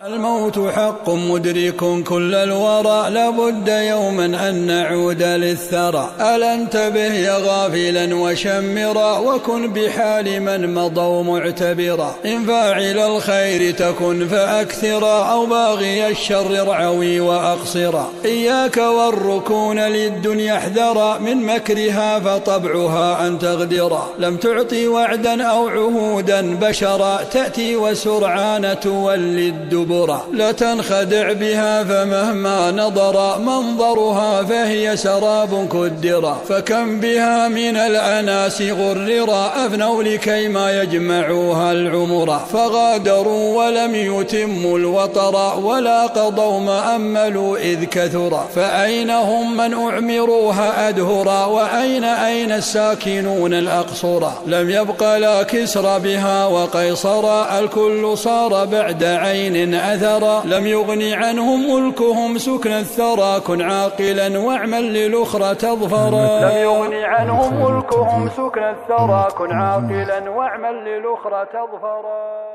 الموت حق مدرك كل الورى، لابد يوما أن نعود للثرى. ألا انتبه يا غافلا وشمرا، وكن بحال من مضوا معتبرا. إن فاعل الخير تكن فأكثرا، أو باغي الشر ارعوي وأقصرا. إياك والركون للدنيا احذرا، من مكرها فطبعها أن تغدرا. لم تعطي وعدا أو عهودا بشرا، تأتي وسرعان تولي الدبر. لا تنخدع بها فمهما نظر منظرها، فهي سراب كدرا. فكم بها من الأناس غررا، أفنوا لكيما يجمعوها العمرا. فغادروا ولم يتموا الوطر، ولا قضوا ما أملوا إذ كثرا. فأين هم من أعمروها أدهرا، وأين الساكنون الأقصرا. لم يبق لا كسر بها وقيصرا، الكل صار بعد عين أثرا. لم يغن عنهم ملكهم سكن الثرى، كن عاقلا واعمل للأخرى تظفرا. لم يغن عنهم ملكهم سكن الثرى، كن عاقلا واعمل للأخرى تظفرا.